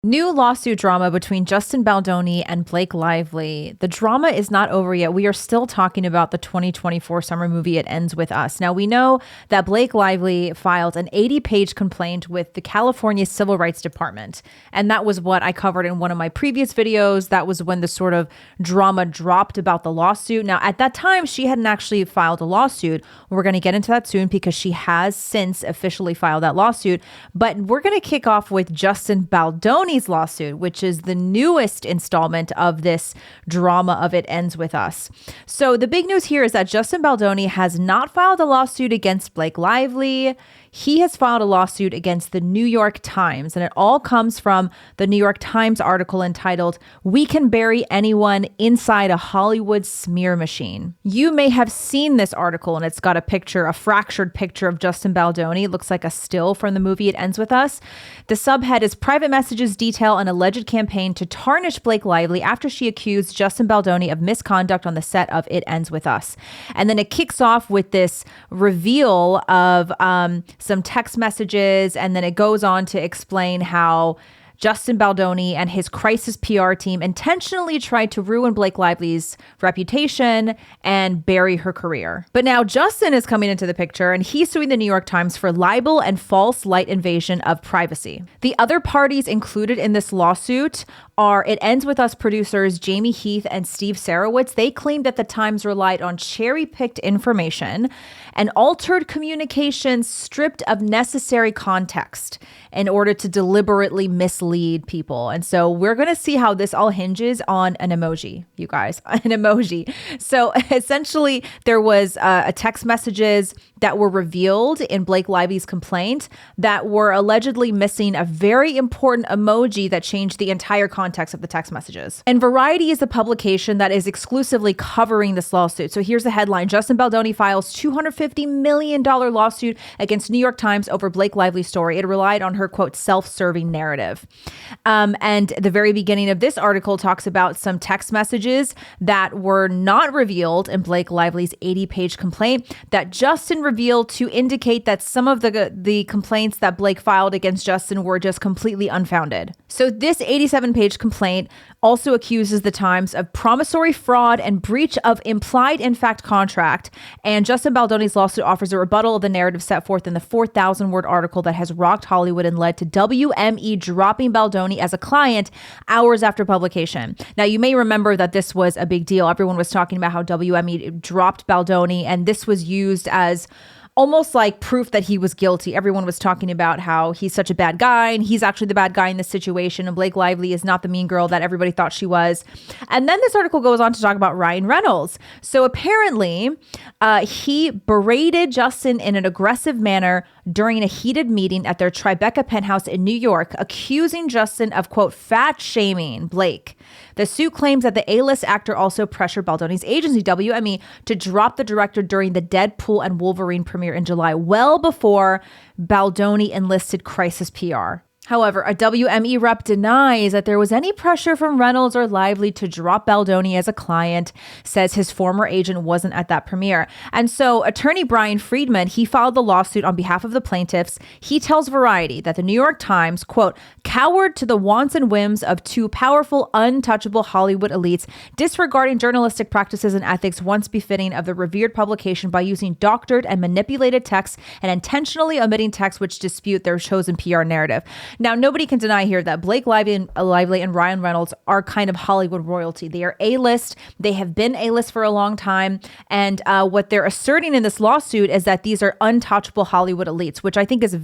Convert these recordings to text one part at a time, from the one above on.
New lawsuit drama between Justin Baldoni and Blake Lively. The drama is not over yet. We are still talking about the 2024 summer movie It Ends With Us. Now, we know that Blake Lively filed an 80-page complaint with the California Civil Rights Department. And that was what I covered in one of my previous videos. That was when the sort of drama dropped about the lawsuit. Now, at that time, she hadn't actually filed a lawsuit. We're going to get into that soon because she has since officially filed that lawsuit. But we're going to kick off with Justin Baldoni lawsuit, which is the newest installment of this drama of It Ends With Us. So the big news here is that Justin Baldoni has not filed a lawsuit against Blake Lively. He has filed a lawsuit against the New York Times, and it all comes from the New York Times article entitled, "We Can Bury Anyone Inside a Hollywood Smear Machine." You may have seen this article, and it's got a picture, a fractured picture of Justin Baldoni. It looks like a still from the movie It Ends With Us. The subhead is "Private Messages Detail an Alleged Campaign to Tarnish Blake Lively After She Accused Justin Baldoni of Misconduct on the Set of It Ends With Us." And then it kicks off with this reveal of some text messages, and then it goes on to explain how Justin Baldoni and his crisis PR team intentionally tried to ruin Blake Lively's reputation and bury her career. But now Justin is coming into the picture, and he's suing the New York Times for libel and false light invasion of privacy. The other parties included in this lawsuit are It Ends With Us producers Jamie Heath and Steve Sarowitz. They claim that the Times relied on cherry-picked information and altered communications stripped of necessary context in order to deliberately mislead people. And so we're going to see how this all hinges on an emoji, you guys, an emoji. So essentially there was a text messages that were revealed in Blake Lively's complaint that were allegedly missing a very important emoji that changed the entire context of the text messages. And Variety is the publication that is exclusively covering this lawsuit. So here's the headline: Justin Baldoni files $250 million lawsuit against New York Times over Blake Lively's story. It relied on her, quote, self-serving narrative. And the very beginning of this article talks about some text messages that were not revealed in Blake Lively's 80-page complaint that Justin revealed to indicate that some of the complaints that Blake filed against Justin were just completely unfounded. So this 87-page complaint also accuses the Times of promissory fraud and breach of implied in fact contract. And Justin Baldoni's lawsuit offers a rebuttal of the narrative set forth in the 4,000-word article that has rocked Hollywood and led to WME dropping Baldoni as a client hours after publication. Now, you may remember that this was a big deal. Everyone was talking about how WME dropped Baldoni, and this was used as almost like proof that he was guilty. Everyone was talking about how he's such a bad guy and he's actually the bad guy in this situation, and Blake Lively is not the mean girl that everybody thought she was. And then this article goes on to talk about Ryan Reynolds. So apparently he berated Justin in an aggressive manner during a heated meeting at their Tribeca penthouse in New York, accusing Justin of, quote, fat shaming Blake. The suit claims that the A-list actor also pressured Baldoni's agency, WME, to drop the director during the Deadpool and Wolverine premiere in July, well before Baldoni enlisted crisis PR. However, a WME rep denies that there was any pressure from Reynolds or Lively to drop Baldoni as a client, says his former agent wasn't at that premiere. And so attorney Brian Friedman, he filed the lawsuit on behalf of the plaintiffs. He tells Variety that the New York Times, quote, cowered to the wants and whims of two powerful, untouchable Hollywood elites, disregarding journalistic practices and ethics once befitting of the revered publication by using doctored and manipulated texts and intentionally omitting texts which dispute their chosen PR narrative. Now, nobody can deny here that Blake Lively and Ryan Reynolds are kind of Hollywood royalty. They are A-list. They have been A-list for a long time. And what they're asserting in this lawsuit is that these are untouchable Hollywood elites, which I think is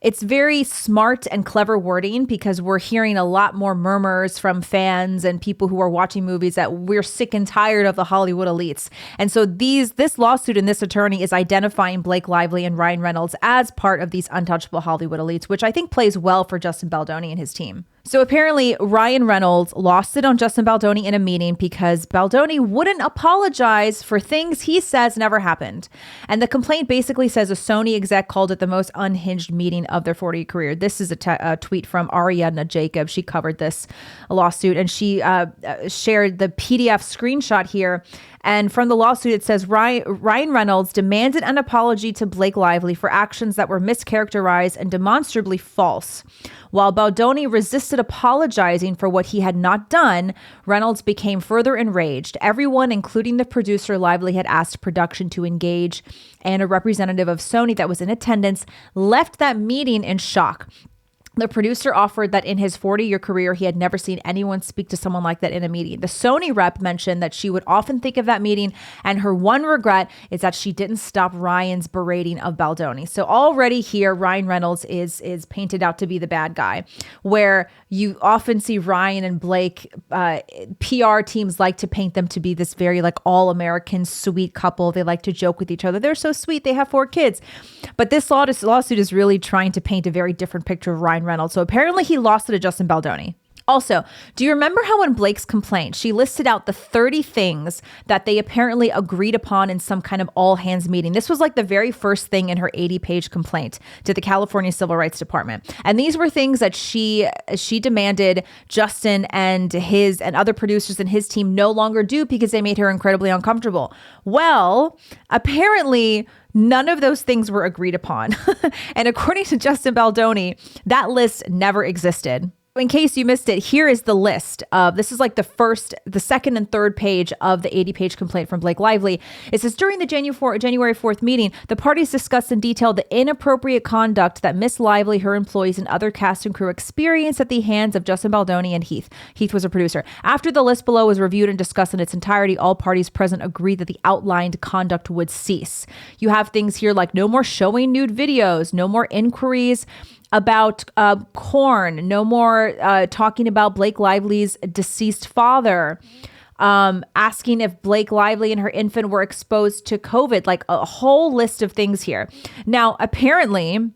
it's very smart and clever wording, because we're hearing a lot more murmurs from fans and people who are watching movies that we're sick and tired of the Hollywood elites. And so this lawsuit and this attorney is identifying Blake Lively and Ryan Reynolds as part of these untouchable Hollywood elites, which I think plays well for Justin Baldoni and his team. So apparently Ryan Reynolds lost it on Justin Baldoni in a meeting because Baldoni wouldn't apologize for things he says never happened. And the complaint basically says a Sony exec called it the most unhinged meeting of their 40-year career. This is a tweet from Ariadna Jacob. She covered this lawsuit, and she shared the PDF screenshot here. And from the lawsuit, it says Ryan Reynolds demanded an apology to Blake Lively for actions that were mischaracterized and demonstrably false. While Baldoni resisted apologizing for what he had not done, Reynolds became further enraged. Everyone, including the producer Lively had asked production to engage, and a representative of Sony that was in attendance left that meeting in shock. The producer offered that in his 40-year career, he had never seen anyone speak to someone like that in a meeting. The Sony rep mentioned that she would often think of that meeting, and her one regret is that she didn't stop Ryan's berating of Baldoni. So already here, Ryan Reynolds is painted out to be the bad guy, where you often see Ryan and Blake, PR teams like to paint them to be this very like all-American sweet couple. They like to joke with each other. They're so sweet. They have 4 kids. But this lawsuit is really trying to paint a very different picture of Ryan Reynolds. So apparently he lost it to Justin Baldoni. Also, do you remember how in Blake's complaint, she listed out the 30 things that they apparently agreed upon in some kind of all hands meeting? This was like the very first thing in her 80-page complaint to the California Civil Rights Department. And these were things that she demanded Justin and other producers and his team no longer do because they made her incredibly uncomfortable. Well, apparently none of those things were agreed upon. And according to Justin Baldoni, that list never existed. In case you missed it, here is the list of, this is like the second and third page of the 80-page complaint from Blake Lively. It says, during the January 4th meeting, the parties discussed in detail the inappropriate conduct that Miss Lively, her employees, and other cast and crew experienced at the hands of Justin Baldoni and Heath. Heath was a producer. After the list below was reviewed and discussed in its entirety, all parties present agreed that the outlined conduct would cease. You have things here like no more showing nude videos, no more inquiries about porn, no more talking about Blake Lively's deceased father, asking if Blake Lively and her infant were exposed to COVID, like a whole list of things here. Now, apparently,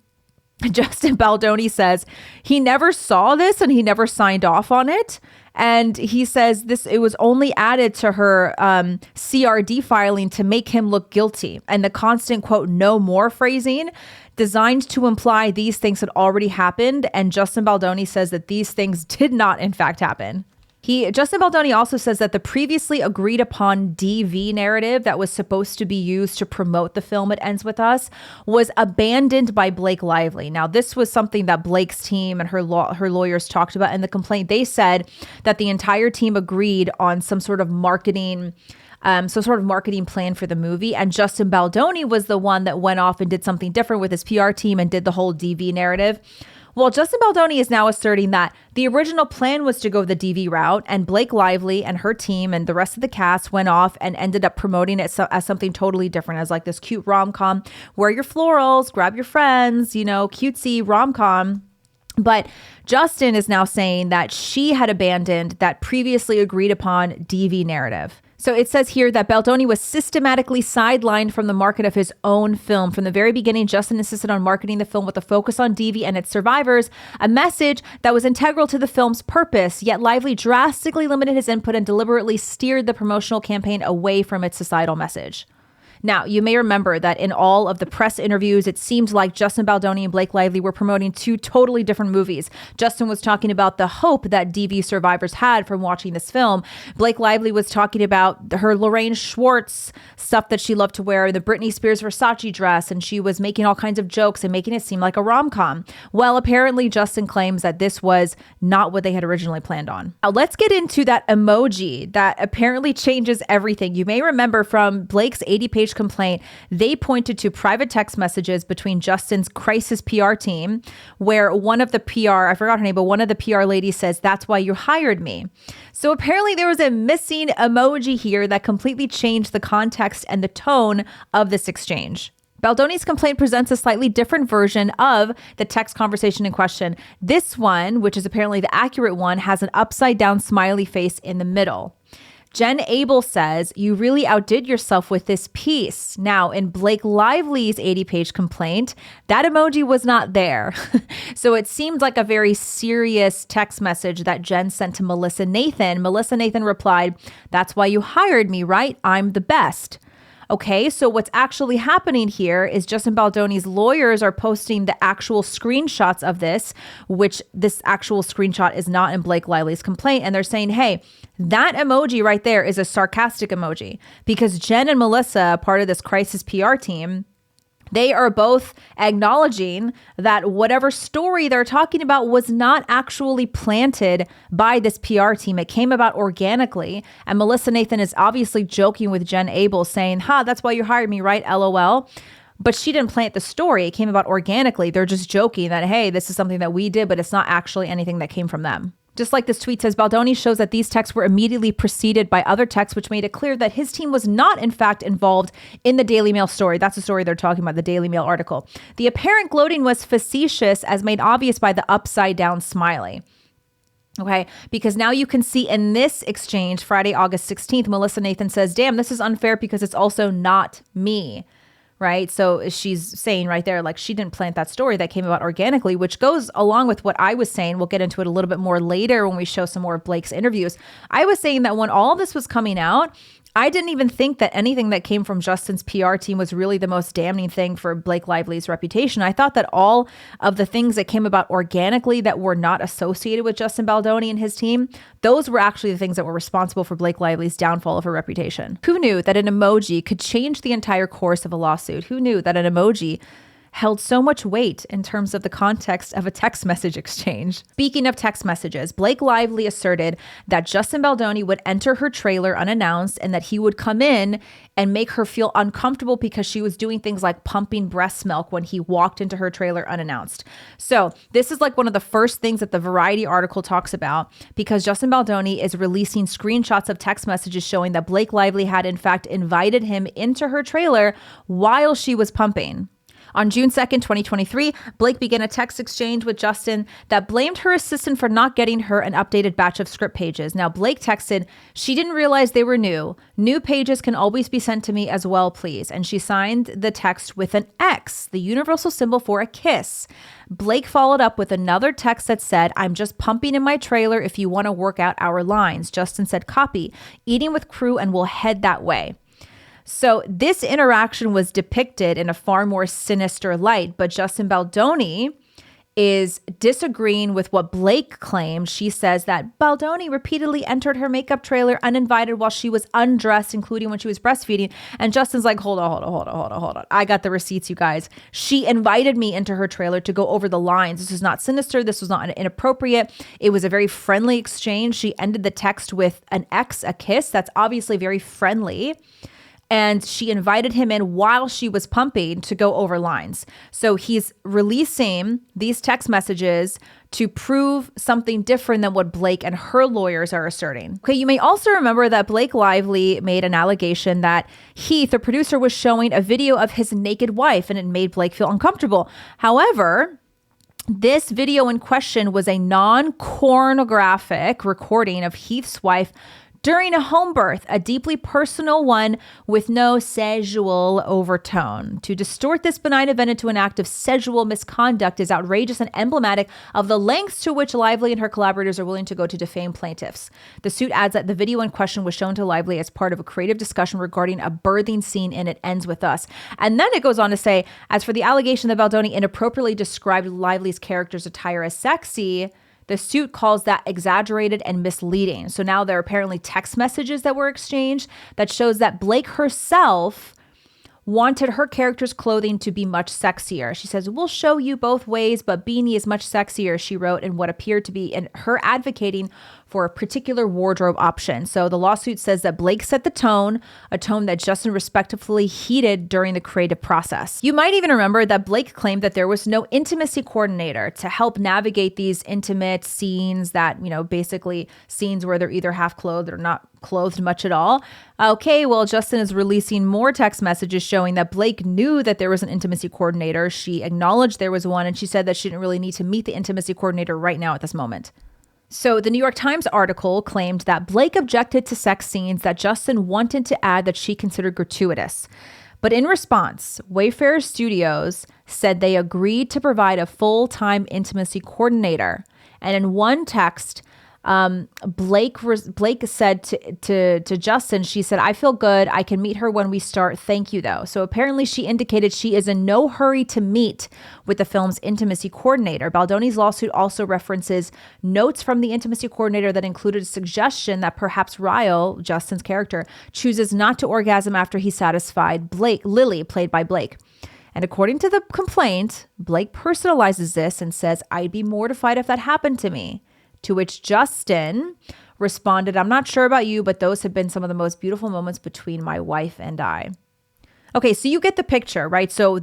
Justin Baldoni says he never saw this and he never signed off on it. And he says it was only added to her CRD filing to make him look guilty. And the constant, quote, no more phrasing designed to imply these things had already happened. And Justin Baldoni says that these things did not, in fact, happen. Justin Baldoni also says that the previously agreed upon DV narrative that was supposed to be used to promote the film It Ends With Us was abandoned by Blake Lively. Now, this was something that Blake's team and her lawyers talked about in the complaint. They said that the entire team agreed on some sort of marketing plan for the movie. And Justin Baldoni was the one that went off and did something different with his PR team and did the whole DV narrative. Well, Justin Baldoni is now asserting that the original plan was to go the DV route, and Blake Lively and her team and the rest of the cast went off and ended up promoting it as something totally different, as like this cute rom-com, wear your florals, grab your friends, cutesy rom-com. But Justin is now saying that she had abandoned that previously agreed upon DV narrative. So it says here that Baldoni was systematically sidelined from the market of his own film. From the very beginning, Justin insisted on marketing the film with a focus on DV and its survivors, a message that was integral to the film's purpose, yet Lively drastically limited his input and deliberately steered the promotional campaign away from its societal message. Now, you may remember that in all of the press interviews, it seemed like Justin Baldoni and Blake Lively were promoting 2 totally different movies. Justin was talking about the hope that DV survivors had from watching this film. Blake Lively was talking about her Lorraine Schwartz stuff that she loved to wear, the Britney Spears Versace dress, and she was making all kinds of jokes and making it seem like a rom-com. Well, apparently Justin claims that this was not what they had originally planned on. Now, let's get into that emoji that apparently changes everything. You may remember from Blake's 80-page complaint, they pointed to private text messages between Justin's crisis PR team, where one of the PR, I forgot her name, but one of the PR ladies says, "That's why you hired me." So apparently there was a missing emoji here that completely changed the context and the tone of this exchange. Baldoni's complaint presents a slightly different version of the text conversation in question. This one, which is apparently the accurate one, has an upside down smiley face in the middle. Jen Abel says, "You really outdid yourself with this piece." Now, in Blake Lively's 80-page complaint, that emoji was not there. So it seemed like a very serious text message that Jen sent to Melissa Nathan. Melissa Nathan replied, "That's why you hired me, right? I'm the best." Okay, so what's actually happening here is Justin Baldoni's lawyers are posting the actual screenshots of this, which this actual screenshot is not in Blake Lively's complaint. And they're saying, hey, that emoji right there is a sarcastic emoji because Jen and Melissa, part of this crisis PR team, they are both acknowledging that whatever story they're talking about was not actually planted by this PR team. It came about organically. And Melissa Nathan is obviously joking with Jen Abel saying, that's why you hired me, right? LOL. But she didn't plant the story. It came about organically. They're just joking that, hey, this is something that we did, but it's not actually anything that came from them. Just like this tweet says, Baldoni shows that these texts were immediately preceded by other texts, which made it clear that his team was not, in fact, involved in the Daily Mail story. That's the story they're talking about, the Daily Mail article. The apparent gloating was facetious, as made obvious by the upside down smiley. Okay, because now you can see in this exchange, Friday, August 16th, Melissa Nathan says, damn, this is unfair because it's also not me. Right. So she's saying right there, like she didn't plant that story that came about organically, which goes along with what I was saying. We'll get into it a little bit more later when we show some more of Blake's interviews. I was saying that when all of this was coming out, I didn't even think that anything that came from Justin's PR team was really the most damning thing for Blake Lively's reputation. I thought that all of the things that came about organically that were not associated with Justin Baldoni and his team, those were actually the things that were responsible for Blake Lively's downfall of her reputation. Who knew that an emoji could change the entire course of a lawsuit? Who knew that an emoji held so much weight in terms of the context of a text message exchange? Speaking of text messages, Blake Lively asserted that Justin Baldoni would enter her trailer unannounced and that he would come in and make her feel uncomfortable because she was doing things like pumping breast milk when he walked into her trailer unannounced. So this is like one of the first things that the Variety article talks about, because Justin Baldoni is releasing screenshots of text messages showing that Blake Lively had in fact invited him into her trailer while she was pumping. On June 2nd, 2023, Blake began a text exchange with Justin that blamed her assistant for not getting her an updated batch of script pages. Now, Blake texted, she didn't realize they were new. New pages can always be sent to me as well, please. And she signed the text with an X, the universal symbol for a kiss. Blake followed up with another text that said, I'm just pumping in my trailer if you want to work out our lines. Justin said, copy, eating with crew and we'll head that way. So this interaction was depicted in a far more sinister light, but Justin Baldoni is disagreeing with what Blake claimed. She says that Baldoni repeatedly entered her makeup trailer uninvited while she was undressed, including when she was breastfeeding. And Justin's like, hold on. I got the receipts, you guys. She invited me into her trailer to go over the lines. This was not sinister. This was not inappropriate. It was a very friendly exchange. She ended the text with an X, a kiss. That's obviously very friendly. And she invited him in while she was pumping to go over lines. So he's releasing these text messages to prove something different than what Blake and her lawyers are asserting. Okay, you may also remember that Blake Lively made an allegation that Heath, the producer, was showing a video of his naked wife and it made Blake feel uncomfortable. However, this video in question was a non-pornographic recording of Heath's wife during a home birth, a deeply personal one with no sexual overtone. To distort this benign event into an act of sexual misconduct is outrageous and emblematic of the lengths to which Lively and her collaborators are willing to go to defame plaintiffs. The suit adds that the video in question was shown to Lively as part of a creative discussion regarding a birthing scene in It Ends With Us. And then it goes on to say, as for the allegation that Baldoni inappropriately described Lively's character's attire as sexy, the suit calls that exaggerated and misleading. So now there are apparently text messages that were exchanged that shows that Blake herself wanted her character's clothing to be much sexier. She says, we'll show you both ways, but beanie is much sexier, she wrote, in what appeared to be her advocating for a particular wardrobe option. So the lawsuit says that Blake set the tone, a tone that Justin respectively heeded during the creative process. You might even remember that Blake claimed that there was no intimacy coordinator to help navigate these intimate scenes that, basically scenes where they're either half clothed or not clothed much at all. Okay, well, Justin is releasing more text messages showing that Blake knew that there was an intimacy coordinator. She acknowledged there was one, and she said that she didn't really need to meet the intimacy coordinator right now at this moment. So the New York Times article claimed that Blake objected to sex scenes that Justin wanted to add that she considered gratuitous. But in response, Wayfarer Studios said they agreed to provide a full-time intimacy coordinator. And in one text, Blake said to Justin, she said, "I feel good. I can meet her when we start. Thank you, though." So apparently she indicated she is in no hurry to meet with the film's intimacy coordinator. Baldoni's lawsuit also references notes from the intimacy coordinator that included a suggestion that perhaps Ryle, Justin's character, chooses not to orgasm after he satisfied Lily, played by Blake. And according to the complaint, Blake personalizes this and says, "I'd be mortified if that happened to me." To which Justin responded, "I'm not sure about you, but those have been some of the most beautiful moments between my wife and I." Okay, so you get the picture, right? So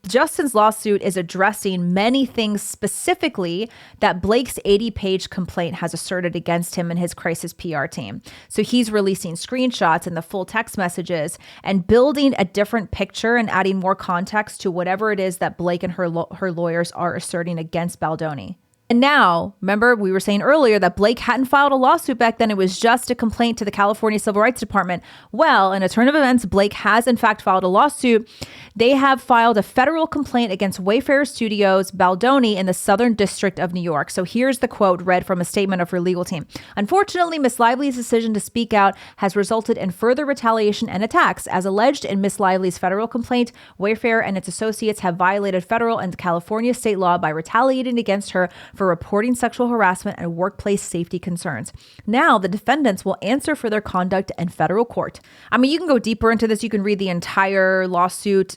Justin's lawsuit is addressing many things specifically that Blake's 80-page complaint has asserted against him and his crisis PR team. So he's releasing screenshots and the full text messages and building a different picture and adding more context to whatever it is that Blake and her lawyers are asserting against Baldoni. And now, remember, we were saying earlier that Blake hadn't filed a lawsuit back then. It was just a complaint to the California Civil Rights Department. Well, in a turn of events, Blake has in fact filed a lawsuit. They have filed a federal complaint against Wayfarer Studios, Baldoni in the Southern District of New York. So here's the quote read from a statement of her legal team. "Unfortunately, Miss Lively's decision to speak out has resulted in further retaliation and attacks. As alleged in Miss Lively's federal complaint, Wayfarer and its associates have violated federal and California state law by retaliating against her for reporting sexual harassment and workplace safety concerns. Now, the defendants will answer for their conduct in federal court." I mean, you can go deeper into this. You can read the entire lawsuit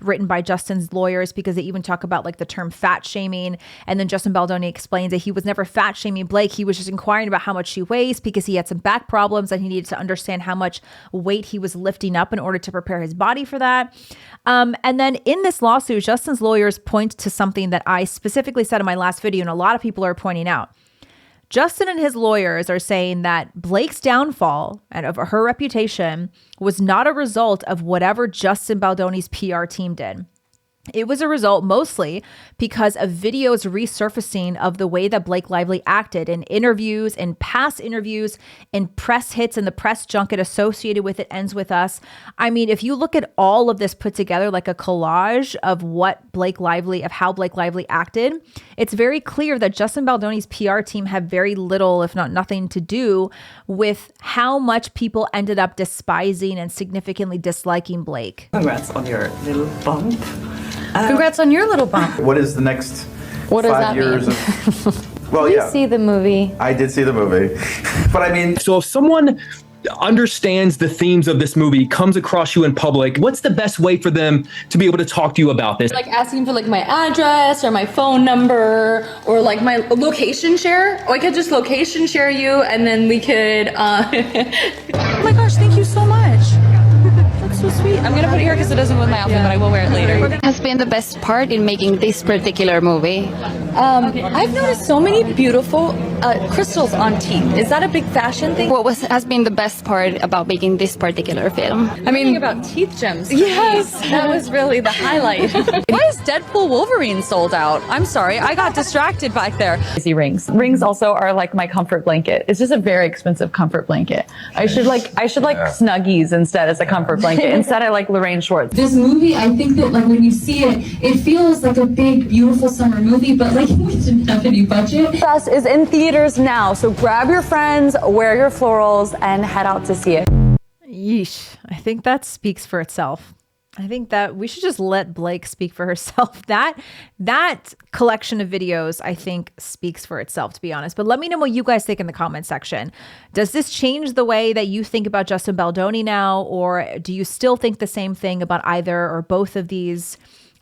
written by Justin's lawyers, because they even talk about like the term fat shaming. And then Justin Baldoni explains that he was never fat shaming Blake. He was just inquiring about how much she weighs because he had some back problems and he needed to understand how much weight he was lifting up in order to prepare his body for that. And then in this lawsuit, Justin's lawyers point to something that I specifically said in my last video, and a lot of people are pointing out. Justin and his lawyers are saying that Blake's downfall and of her reputation was not a result of whatever Justin Baldoni's PR team did. It was a result mostly because of videos resurfacing of the way that Blake Lively acted in interviews, in past interviews, in press hits, and the press junket associated with It Ends With Us. I mean, if you look at all of this put together like a collage of how Blake Lively acted, it's very clear that Justin Baldoni's PR team had very little, if not nothing, to do with how much people ended up despising and significantly disliking Blake. Congrats on your little bump. Congrats on your little bump. What is the next What does 5 that years mean? of... Well, Did yeah. you see the movie? I did see the movie. But I mean... So if someone understands the themes of this movie, comes across you in public, what's the best way for them to be able to talk to you about this? Like asking for like my address or my phone number or like my location share. Or I could just location share you and then we could, oh my gosh, thank you so much. That's so sweet. I'm gonna put it here because it doesn't go with my outfit, but I will wear it later. Has been the best part in making this particular movie? I've noticed so many beautiful crystals on teeth. Is that a big fashion thing? What has been the best part about making this particular film? I mean, about teeth gems. Yes, that was really the highlight. Why is Deadpool Wolverine sold out? I'm sorry, I got distracted back there. Rings. Rings also are like my comfort blanket. It's just a very expensive comfort blanket. I should like Snuggies instead as a comfort blanket. Instead, I like Lorraine Schwartz. This movie, I think that like when you see it, it feels like a big, beautiful summer movie, but like we didn't have any budget. Us is in theaters now, so grab your friends, wear your florals, and head out to see it. Yeesh. I think that speaks for itself. I think that we should just let Blake speak for herself. That collection of videos, I think, speaks for itself, to be honest. But let me know what you guys think in the comment section. Does this change the way that you think about Justin Baldoni now? Or do you still think the same thing about either or both of these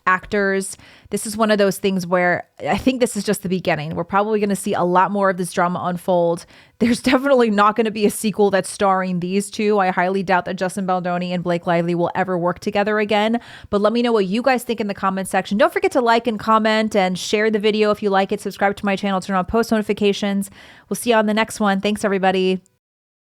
actors? This is one of those things where I think this is just the beginning. We're probably going to see a lot more of this drama unfold. There's definitely not going to be a sequel that's starring these two. I highly doubt that Justin Baldoni and Blake Lively will ever work together again. But let me know what you guys think in the comment section. Don't forget to like and comment and share the video if you like it. Subscribe to my channel, turn on post notifications. We'll see you on the next one. Thanks, everybody.